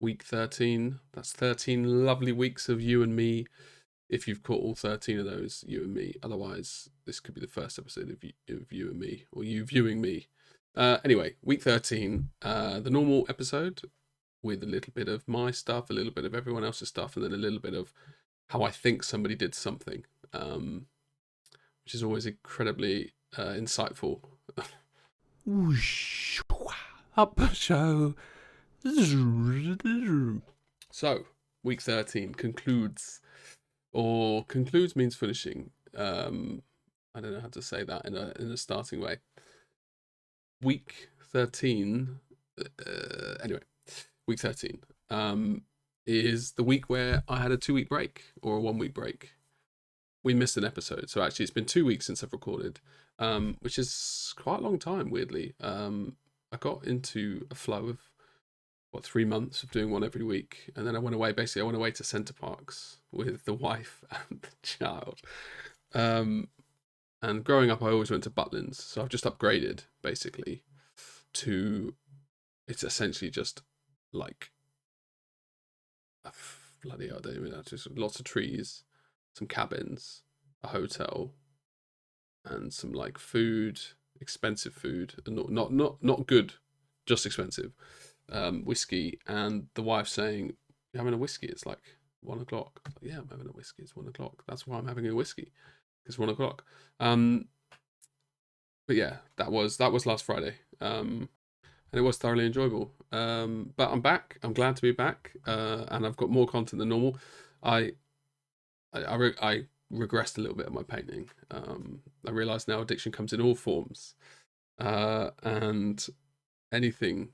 week 13. That's 13 lovely weeks of you and me. If you've caught all 13 of those, you and me. Otherwise, this could be the first episode of you and me, or you viewing me. Anyway, week 13, the normal episode with a little bit of my stuff, a little bit of everyone else's stuff, and then a little bit of how I think somebody did something, which is always incredibly insightful. Up show. So, week 13 concludes, or concludes means finishing. I don't know how to say that in a starting way. Week 13, anyway, week 13 is the week where I had a 2-week break, or a 1-week break. We missed an episode, so actually it's been 2 weeks since I've recorded, which is quite a long time, weirdly. I got into a flow of 3 months of doing one every week, and then I went away. Basically, I went away to Center Parcs with the wife and the child. And growing up, I always went to Butlins, so I've just upgraded basically to, it's essentially just like bloody hell, I don't even know, just lots of trees, some cabins, a hotel, and some like food, expensive food, and not good, just expensive. Whiskey, and the wife saying, "You're having a whiskey? It's like 1 o'clock." Like, yeah, I'm having a whiskey. It's 1 o'clock. That's why I'm having a whiskey. It's 1 o'clock. But yeah, that was last Friday. And it was thoroughly enjoyable. But I'm back. I'm glad to be back. And I've got more content than normal. I regressed a little bit of my painting. I realize now addiction comes in all forms, and anything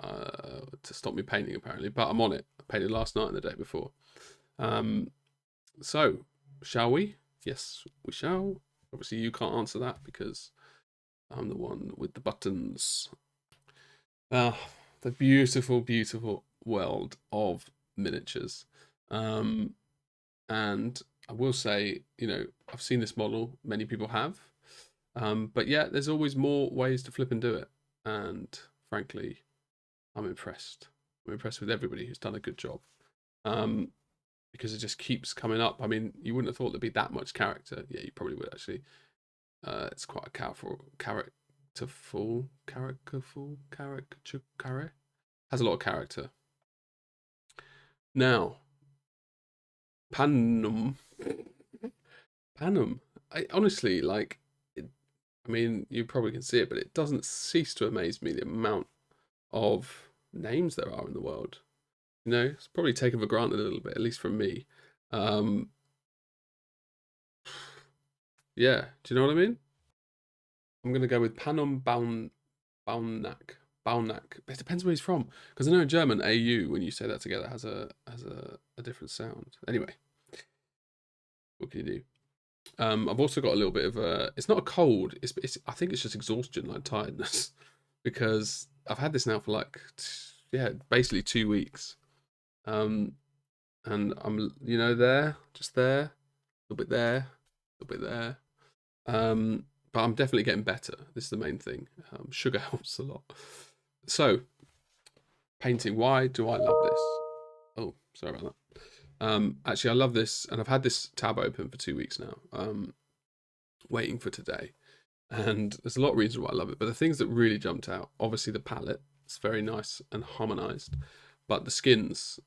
to stop me painting, apparently. But I'm on it. I painted last night and the day before. So, shall we? Yes, we shall. Obviously, you can't answer that because I'm the one with the buttons. The beautiful, beautiful world of miniatures. And I will say, I've seen this model. Many people have. But yeah, there's always more ways to flip and do it. And frankly, I'm impressed. I'm impressed with everybody who's done a good job. Because it just keeps coming up. I mean, you wouldn't have thought there'd be that much character. Yeah, you probably would actually. It's quite a characterful. Has a lot of character. Now, Panom. I honestly like. I mean, you probably can see it, but it doesn't cease to amaze me the amount of names there are in the world. It's probably taken for granted a little bit, at least from me. Yeah, do you know what I mean? I'm gonna go with Panom Bounak. It depends where he's from, because I know in German AU, when you say that together, has a different sound. Anyway, what can you do? I've also got a little bit of it's not a cold. It's I think it's just exhaustion, like tiredness, because I've had this now for like basically 2 weeks. And I'm just there, a little bit there, a little bit there. But I'm definitely getting better. This is the main thing. Sugar helps a lot. So, painting. Why do I love this? Oh, sorry about that. Actually, I love this, and I've had this tab open for 2 weeks now, waiting for today. And there's a lot of reasons why I love it, but the things that really jumped out, obviously the palette. It's very nice and harmonized, but the skins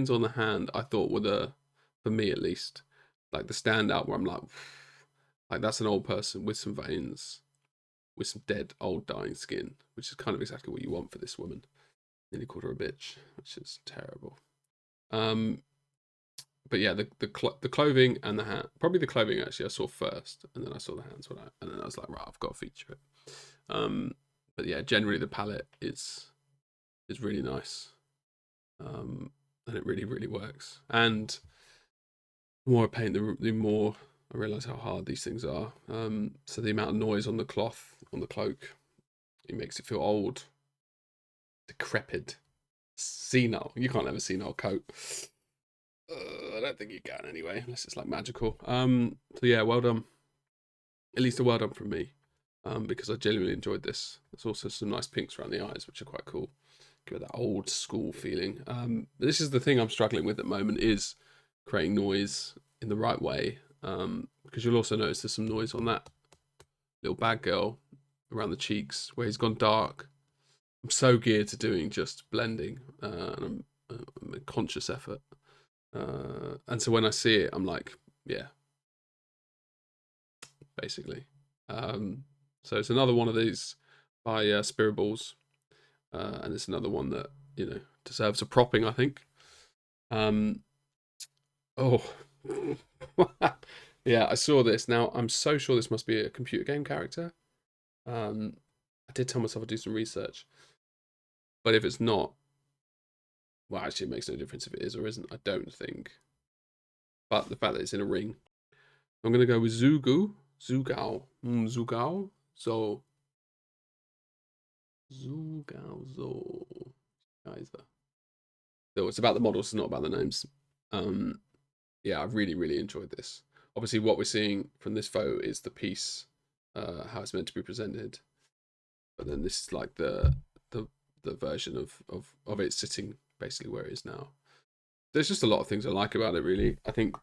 on the hand, I thought were for me at least, like the standout, where I'm like that's an old person with some veins, with some dead, old, dying skin, which is kind of exactly what you want for this woman. Nearly called her a bitch, which is terrible. But yeah, the clothing and the hat, probably the clothing actually I saw first, and then I saw the hands and then I was like, right, I've got to feature it. But yeah, generally the palette is really nice. And it really, really works. And the more I paint, the more I realise how hard these things are. So the amount of noise on the cloth, on the cloak, it makes it feel old, decrepit, senile. You can't have a senile coat. I don't think you can anyway, unless it's like magical. So yeah, well done. At least a well done from me. Because I genuinely enjoyed this. There's also some nice pinks around the eyes, which are quite cool. give it that old school feeling. This is the thing I'm struggling with at the moment, is creating noise in the right way. Because you'll also notice there's some noise on that little bad girl around the cheeks where he's gone dark. I'm so geared to doing just blending, and I'm a conscious effort. And so when I see it, I'm like, yeah, basically. So it's another one of these by Spiraballs, and it's another one that, you know, deserves a propping, I think. Oh, yeah, I saw this. Now I'm so sure this must be a computer game character. I did tell myself I'd do some research, but if it's not, well, actually, it makes no difference if it is or isn't. I don't think. But the fact that it's in a ring, I'm gonna go with Zhou, Zhou, so Zhou, Kaiser. So it's about the models, it's not about the names. Yeah, I really enjoyed this. Obviously, what we're seeing from this photo is the piece, how it's meant to be presented. But then this is like the version of it sitting basically where it is now. There's just a lot of things I like about it, really. I think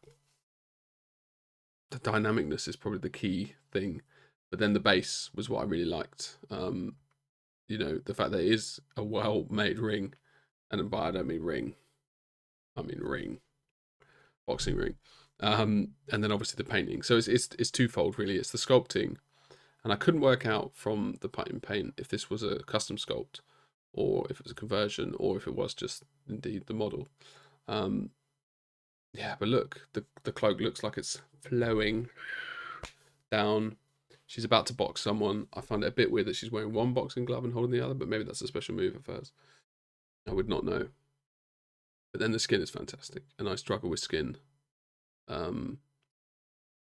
the dynamicness is probably the key thing, but then the base was what I really liked. You know, the fact that it is a well-made ring, and by I don't mean ring, I mean ring, boxing ring. And then obviously the painting. So it's twofold, really. It's the sculpting, and I couldn't work out from the paint if this was a custom sculpt, or if it was a conversion, or if it was just indeed the model. Yeah, but look, the cloak looks like it's flowing down. She's about to box someone. I find it a bit weird that she's wearing one boxing glove and holding the other, but maybe that's a special move of hers. I would not know. But then the skin is fantastic, and I struggle with skin. I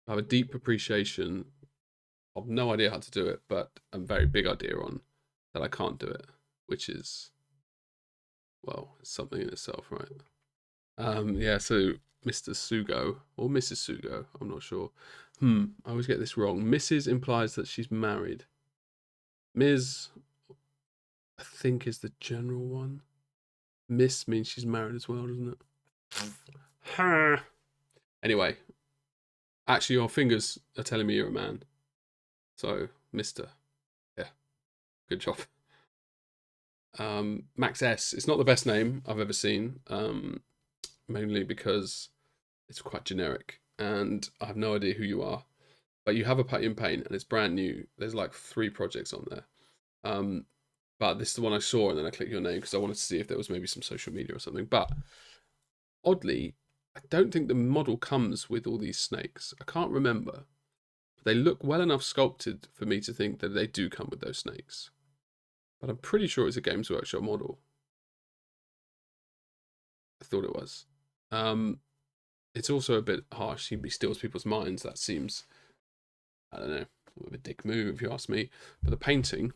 have a deep appreciation. I've no idea how to do it, but a very big idea on that I can't do it, which is, well, it's something in itself, right? Yeah, so Mr. Sugo, or Mrs. Sugo, I'm not sure. I always get this wrong. Mrs. implies that she's married. Ms, I think, is the general one. Miss means she's married as well, doesn't it? Anyway, actually, your fingers are telling me you're a man. So, Mr. Yeah, good job. Max S. It's not the best name I've ever seen, mainly because it's quite generic, and I have no idea who you are. But you have a paint in paint, and it's brand new. There's like 3 projects on there. But this is the one I saw, and then I clicked your name because I wanted to see if there was maybe some social media or something. But oddly, I don't think the model comes with all these snakes. I can't remember. But they look well enough sculpted for me to think that they do come with those snakes. But I'm pretty sure it's a Games Workshop model. I thought it was. It's also a bit harsh. He steals people's minds. That seems, I don't know, a dick move if you ask me. But the painting,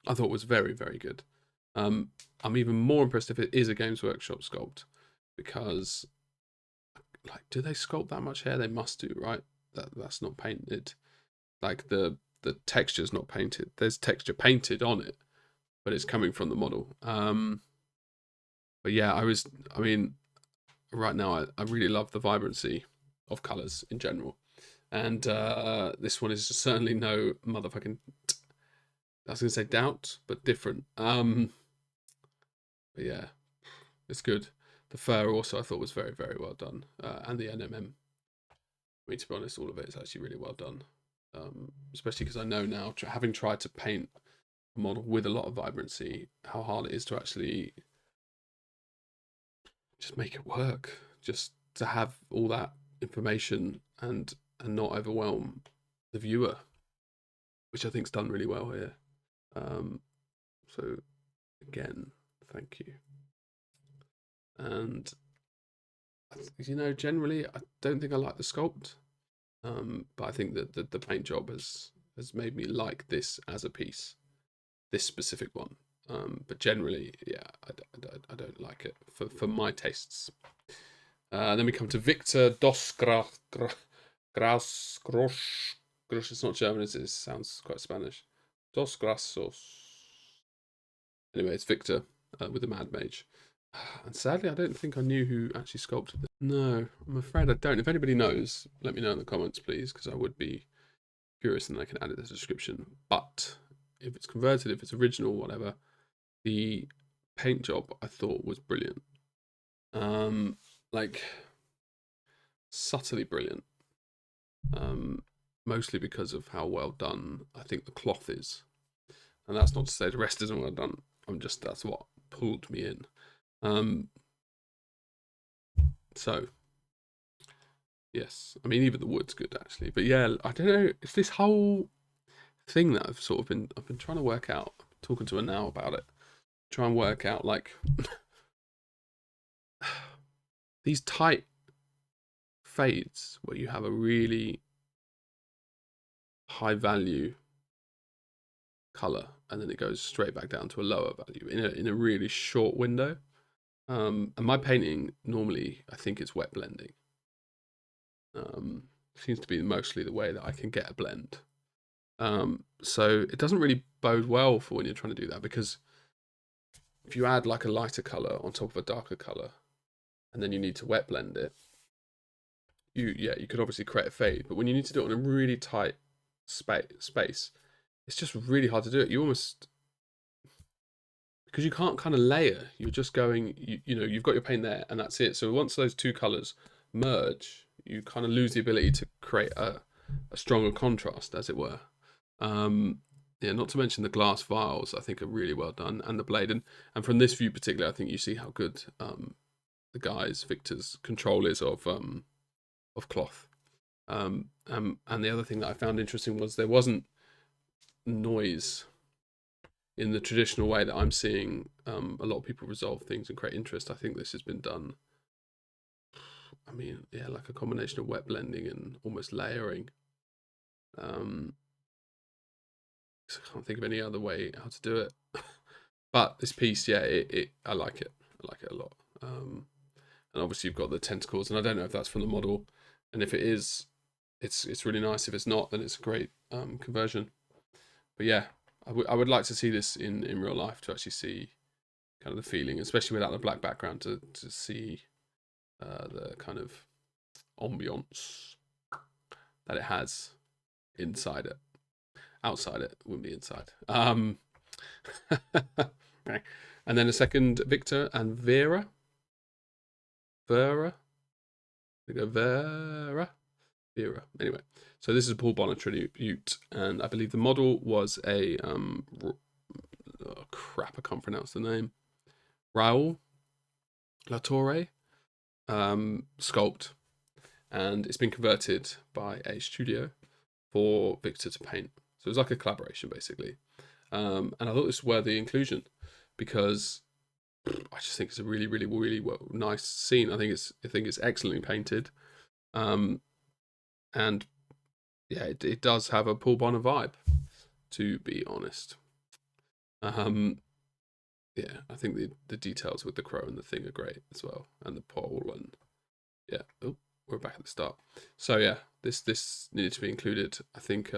I thought was very good. I'm even more impressed if it is a Games Workshop sculpt, because, like, do they sculpt that much hair? They must do, right? That's not painted. Like the texture's not painted. There's texture painted on it, but it's coming from the model. But yeah, I mean, right now I really love the vibrancy of colours in general, and this one is certainly no motherfucking, I was gonna say doubt, but different. But yeah, it's good. The fur also I thought was very well done, and the NMM. I mean, to be honest, all of it is actually really well done, especially because I know now, having tried to paint a model with a lot of vibrancy, how hard it is to actually just make it work, just to have all that information and not overwhelm the viewer, which I think's done really well here. So again, thank you. And you know, generally, I don't think I like the sculpt, but I think that the paint job has made me like this as a piece, this specific one. But generally, yeah, I don't like it for my tastes. Then we come to Victor DosGrajos. It's not German, it sounds quite Spanish. DosGrajos. Anyway, it's Victor. with the Mad Mage. And sadly, I don't think I knew who actually sculpted it. No, I'm afraid I don't. If anybody knows, let me know in the comments, please, because I would be curious and I can add it to the description. But if it's converted, if it's original, whatever, the paint job I thought was brilliant. Like subtly brilliant. Mostly because of how well done I think the cloth is. And that's not to say the rest isn't well done. That's what pulled me in. So yes, I mean even the wood's good actually. But yeah, I don't know. It's this whole thing that I've been trying to work out. I'm talking to her now about it. Try and work out like these tight fades where you have a really high value color and then it goes straight back down to a lower value in a really short window. And my painting normally I think it's wet blending. Seems to be mostly the way that I can get a blend. So it doesn't really bode well for when you're trying to do that, because if you add like a lighter color on top of a darker color and then you need to wet blend it, you could obviously create a fade, but when you need to do it on a really tight space, it's just really hard to do it. You almost, because you can't kind of layer, you're just going, you know, you've got your paint there and that's it. So once those two colors merge, you kind of lose the ability to create a stronger contrast, as it were. Yeah, not to mention the glass vials I think are really well done, and the blade, and from this view particularly I think you see how good the guys Victor's control is of cloth. And the other thing that I found interesting was there wasn't noise in the traditional way that I'm seeing a lot of people resolve things and create interest. I think this has been done, I mean, yeah, like a combination of wet blending and almost layering. I can't think of any other way how to do it. But this piece, yeah, I like it. I like it a lot. And obviously you've got the tentacles, and I don't know if that's from the model, and if it is, it's really nice. If it's not, then it's a great conversion. But yeah, I would like to see this in real life, to actually see kind of the feeling, especially without the black background, to see the kind of ambiance that it has inside it. Outside it wouldn't be inside. And then a second Victor and Vera. We go Vera. Anyway, so this is a Paul Bonner tribute, and I believe the model was a oh crap, I can't pronounce the name. Raoul Latorre sculpt, and it's been converted by a studio for Victor to paint. So it was like a collaboration basically, and I thought this was worthy inclusion because I just think it's a really, really, really nice scene. I think it's excellently painted, and yeah, it does have a Paul Bonner vibe, to be honest. Yeah, I think the details with the crow and the thing are great as well, and the pole, and yeah. Oh, we're back at the start. So yeah, this needed to be included. I think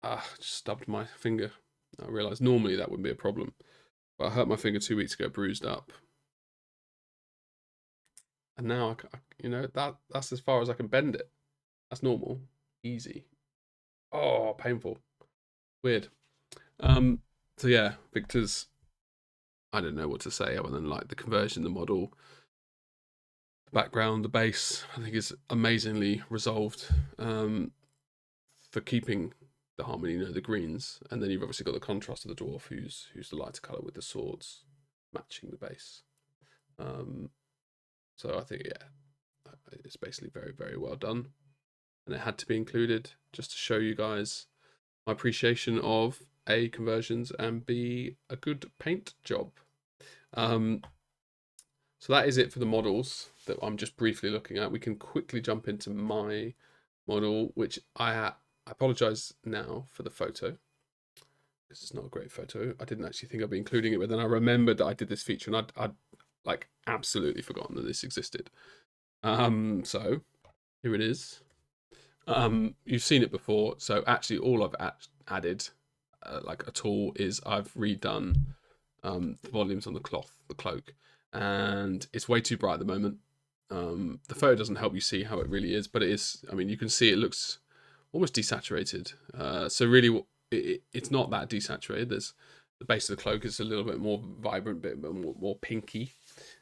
I just stubbed my finger. I realised normally that wouldn't be a problem, but I hurt my finger 2 weeks ago, bruised up, and now you know, that's as far as I can bend it. That's normal, easy. Oh, painful, weird. So yeah, Victor's, I don't know what to say other than like the conversion, the model, the background, the base, I think is amazingly resolved for keeping the harmony, you know, the greens, and then you've obviously got the contrast of the dwarf, who's the lighter color with the swords matching the base. So I think, yeah, it's basically very, very well done, and it had to be included just to show you guys my appreciation of A, conversions, and B, a good paint job. So that is it for the models that I'm just briefly looking at. We can quickly jump into my model, which I apologize now for the photo, because it's not a great photo. I didn't actually think I'd be including it, but then I remembered that I did this feature, and I'd like absolutely forgotten that this existed. So here it is. You've seen it before, so actually all I've added, like a tool, is I've redone the volumes on the cloth, the cloak, and it's way too bright at the moment. The photo doesn't help you see how it really is, but it is. I mean, you can see it looks almost desaturated. So really, it's not that desaturated. There's the base of the cloak is a little bit more vibrant, bit more pinky.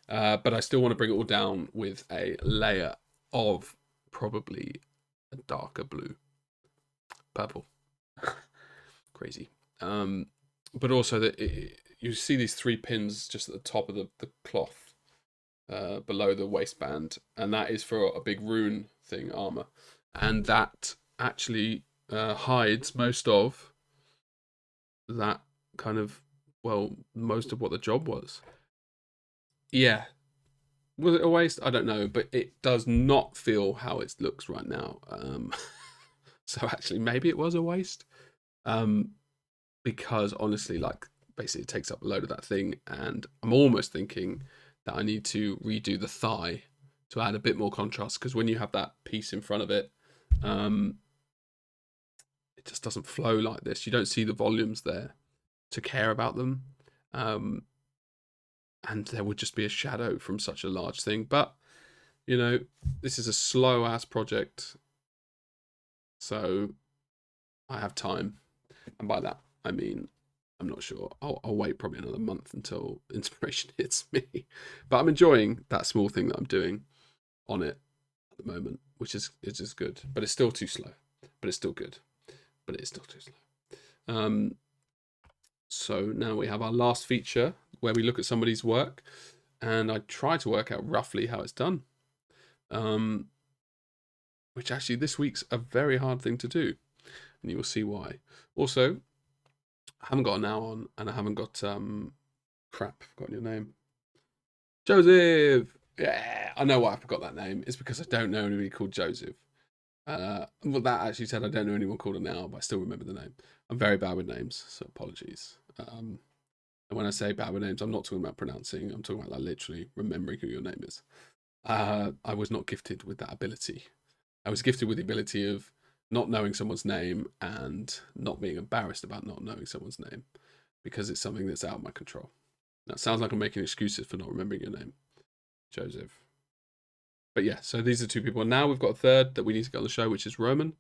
But I still want to bring it all down with a layer of probably a darker blue, purple. Crazy. But also that you see these 3 pins just at the top of the cloth, below the waistband, and that is for a big rune thing armor, and that actually hides most of that kind of, well, most of what the job was. Yeah. Was it a waste? I don't know, but it does not feel how it looks right now. So actually, maybe it was a waste. Because honestly, like, basically it takes up a load of that thing, and I'm almost thinking that I need to redo the thigh to add a bit more contrast, because when you have that piece in front of it, it just doesn't flow like this. You don't see the volumes there to care about them. And there would just be a shadow from such a large thing. But, you know, this is a slow-ass project, so I have time. And by that, I mean, I'm not sure. I'll wait probably another month until inspiration hits me. But I'm enjoying that small thing that I'm doing on it at the moment, which is just good. But it's still too slow. But it's still good. But it's still too slow. So now we have our last feature where we look at somebody's work, and I try to work out roughly how it's done. Which actually this week's a very hard thing to do, and you will see why. Also, I haven't got a now on, and I haven't got crap, I've forgotten your name. Joseph! Yeah, I know why I forgot that name. It's because I don't know anybody called Joseph. Well, that actually said I don't know anyone called a now, but I still remember the name. I'm very bad with names, so apologies. And when I say bad with names, I'm not talking about pronouncing. I'm talking about like literally remembering who your name is. I was not gifted with that ability. I was gifted with the ability of not knowing someone's name and not being embarrassed about not knowing someone's name, because it's something that's out of my control. That sounds like I'm making excuses for not remembering your name, Joseph. But yeah, so these are 2 people. Now we've got a third that we need to get on the show, which is Roman,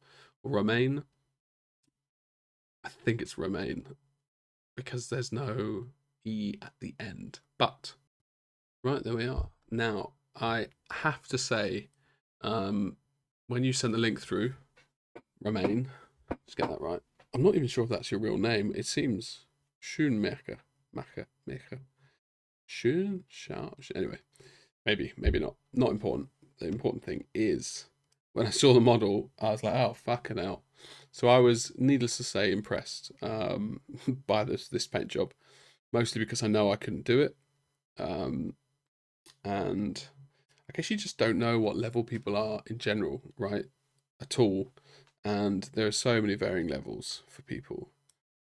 or Romain. I think it's Romain, because there's no E at the end. But, right, there we are. Now, I have to say, when you sent the link through, Romain, just get that right. I'm not even sure if that's your real name. It seems Schoemaker. Anyway, maybe not. Not important. The important thing is, when I saw the model, I was like, oh, fucking hell. So I was, needless to say, impressed by this paint job, mostly because I know I couldn't do it. And I guess you just don't know what level people are in general, right? At all. And there are so many varying levels for people.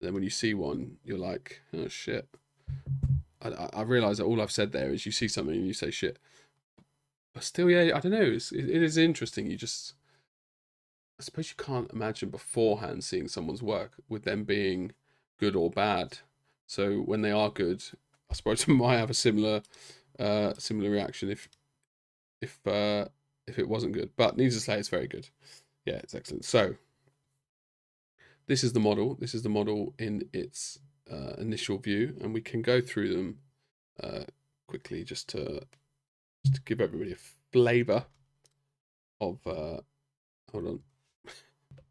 Then when you see one, you're like, oh shit. I realise that all I've said there is you see something and you say shit. But still, yeah, I don't know. It is interesting. You just, I suppose you can't imagine beforehand seeing someone's work with them being good or bad. So when they are good, I suppose I might have a similar reaction if it wasn't good. But needless to say, it's very good. Yeah, it's excellent. So this is the model. This is the model in its initial view, and we can go through them quickly just to give everybody a flavour of hold on.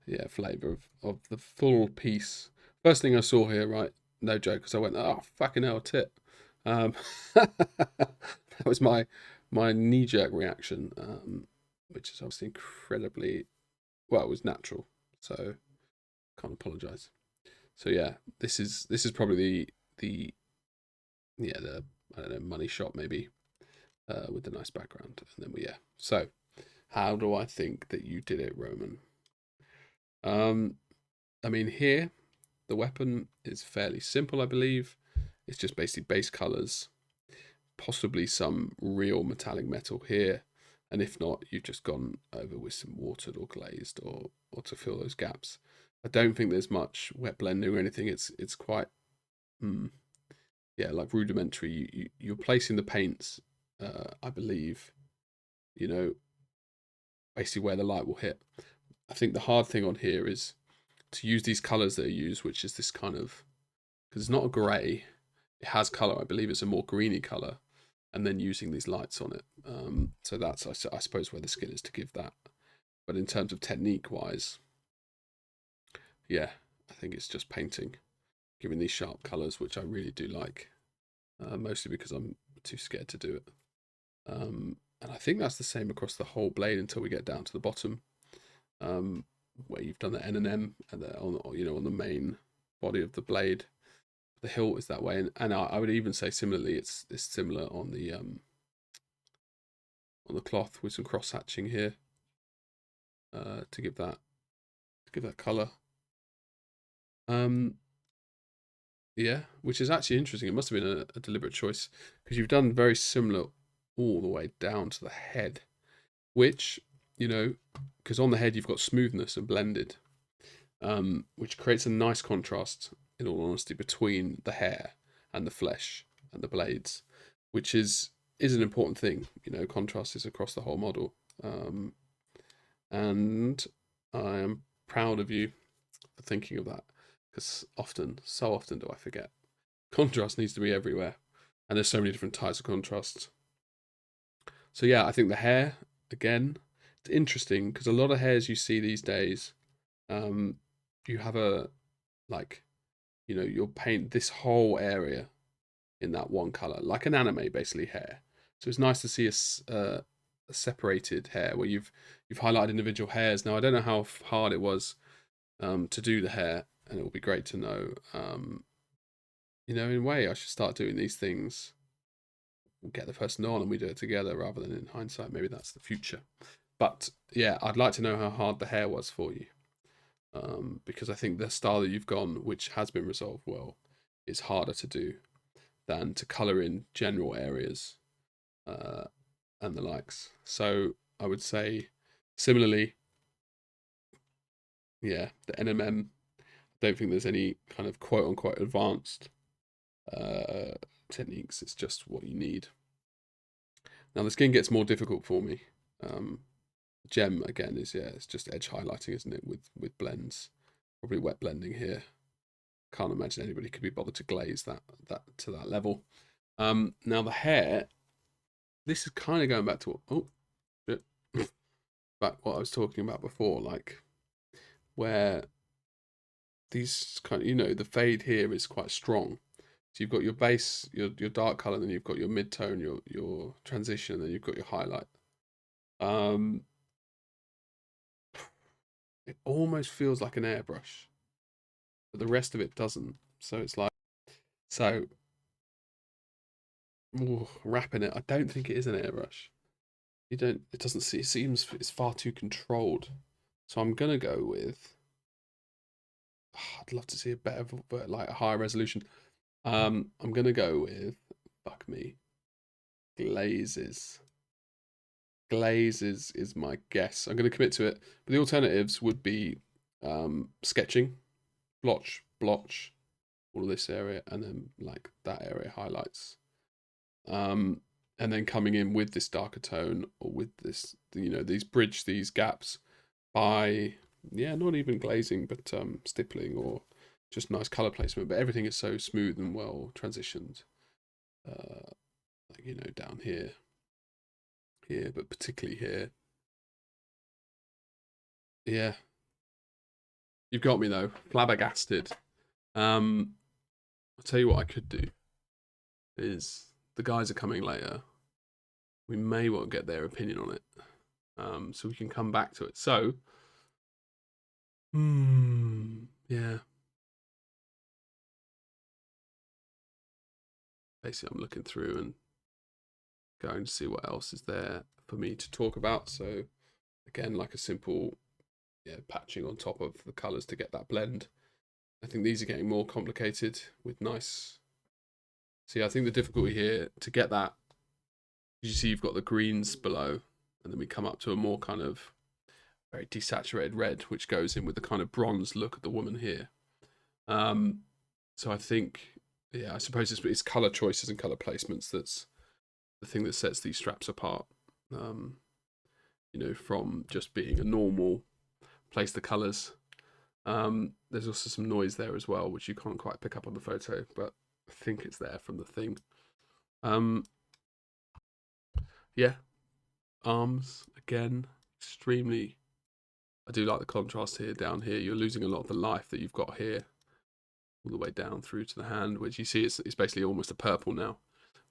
Yeah, flavour of the full piece. First thing I saw here, right? No joke, because I went, oh fucking hell, tit. That was my knee-jerk reaction, which is obviously incredibly, well, it was natural, so can't apologise. So yeah, this is probably the I don't know, money shot maybe, with the nice background, and then So how do I think that you did it, Roman? I mean, here the weapon is fairly simple, I believe. It's just basically base colors, possibly some real metallic metal here, and if not, you've just gone over with some watered or glazed or to fill those gaps. I don't think there's much wet blending or anything. It's quite yeah, like rudimentary. You're placing the paints, I believe, you know, basically where the light will hit. I think the hard thing on here is to use these colors that are used, which is this kind of, because it's not a gray, it has color. I believe it's a more greeny color, and then using these lights on it. So that's, I suppose, where the skill is to give that. But in terms of technique wise, yeah, I think it's just painting, giving these sharp colors, which I really do like, mostly because I'm too scared to do it. And I think that's the same across the whole blade until we get down to the bottom, where you've done the N and M and on the main body of the blade. The hilt is that way, and I would even say similarly, it's similar on the cloth with some cross hatching here, to give that color. Yeah, which is actually interesting. It must have been a deliberate choice, because you've done very similar all the way down to the head, which, because on the head you've got smoothness and blended, which creates a nice contrast, in all honesty, between the hair and the flesh and the blades, which is an important thing. Contrast is across the whole model, and I am proud of you for thinking of that, because so often do I forget. Contrast needs to be everywhere, and there's so many different types of contrast. So yeah, I think the hair, again, it's interesting, because a lot of hairs you see these days, you have you'll paint this whole area in that one color, like an anime basically hair. So it's nice to see a separated hair where you've highlighted individual hairs. Now I don't know how hard it was to do the hair, and it will be great to know. In a way, I should start doing these things. We'll get the person on and we do it together rather than in hindsight. Maybe that's the future. But yeah, I'd like to know how hard the hair was for you, because I think the style that you've gone, which has been resolved well, is harder to do than to colour in general areas and the likes. So I would say, similarly, yeah, the NMM, I don't think there's any kind of quote-unquote advanced techniques. It's just what you need. Now the skin gets more difficult for me. Gem, again, it's just edge highlighting, isn't it, with blends. Probably wet blending here. Can't imagine anybody could be bothered to glaze that to that level. Now the hair, this is kind of going back to back what I was talking about before, like where these kind of, the fade here is quite strong. So you've got your base, your dark color, then you've got your mid-tone, your transition, and then you've got your highlight. It almost feels like an airbrush, but the rest of it doesn't. So it's like, wrapping it, I don't think it is an airbrush. It doesn't see, it seems it's far too controlled. So I'm gonna go with, I'd love to see a better, but like a higher resolution. I'm gonna go with, fuck me, glazes. Glazes is my guess. I'm gonna commit to it. But the alternatives would be sketching, blotch, all of this area, and then like that area highlights. And then coming in with this darker tone, or with this, these gaps by, not even glazing, but stippling or just nice color placement. But everything is so smooth and well transitioned, down here, but particularly here. Yeah, you've got me though, flabbergasted. I'll tell you what I could do is, the guys are coming later. We may well get their opinion on it, so we can come back to it. So, yeah. Basically, I'm looking through and going to see what else is there for me to talk about. So, again, like a simple, patching on top of the colours to get that blend. I think these are getting more complicated with nice. See, I think the difficulty here to get that, you see you've got the greens below, and then we come up to a more kind of very desaturated red, which goes in with the kind of bronze look of the woman here. So I think Yeah, I suppose it's color choices and color placements that's the thing that sets these straps apart. Um, you know, from just being a normal place the colors. There's also some noise there as well, which you can't quite pick up on the photo, but I think it's there from the thing. Yeah, arms again, extremely. I do like the contrast here. Down here, you're losing a lot of the life that you've got here, all the way down through to the hand, which you see it's basically almost a purple now,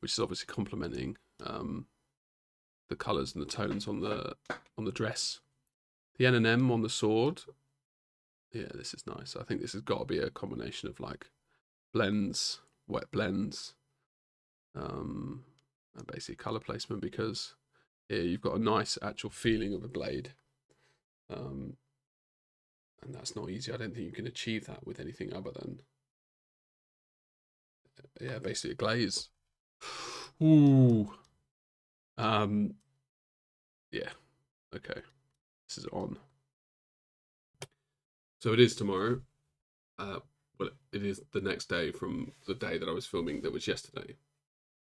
which is obviously complementing the colours and the tones on the dress. The N&M on the sword. Yeah, this is nice. I think this has got to be a combination of like blends, wet blends, and basically color placement, because here you've got a nice actual feeling of a blade. And that's not easy. I don't think you can achieve that with anything other than, yeah, basically a glaze. Ooh. Yeah. Okay. This is on. So it is tomorrow. Well, it is the next day from the day that I was filming. That was yesterday.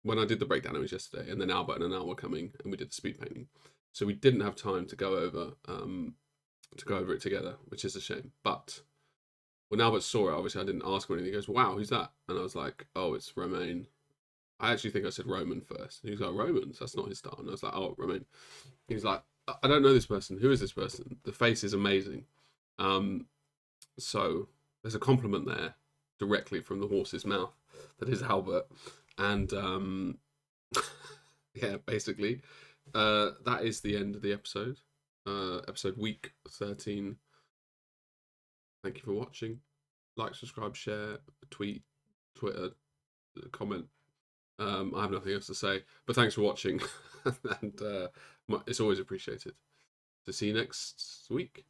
When I did the breakdown, it was yesterday, and then Albert and Anal were coming, and we did the speed painting. So we didn't have time to go over it together, which is a shame. But when Albert saw it, obviously I didn't ask him anything. He goes, "Wow, who's that?" And I was like, "Oh, it's Romain." I actually think I said Roman first. And he was like, "Romans, that's not his style." And I was like, "Oh, Romain." He was like, "I don't know this person. Who is this person? The face is amazing." So there's a compliment there directly from the horse's mouth that is Albert. And yeah, basically, that is the end of the episode. Episode week 13. Thank you for watching. Like, subscribe, share, tweet, Twitter, comment. I have nothing else to say, but thanks for watching, and it's always appreciated. To see you next week.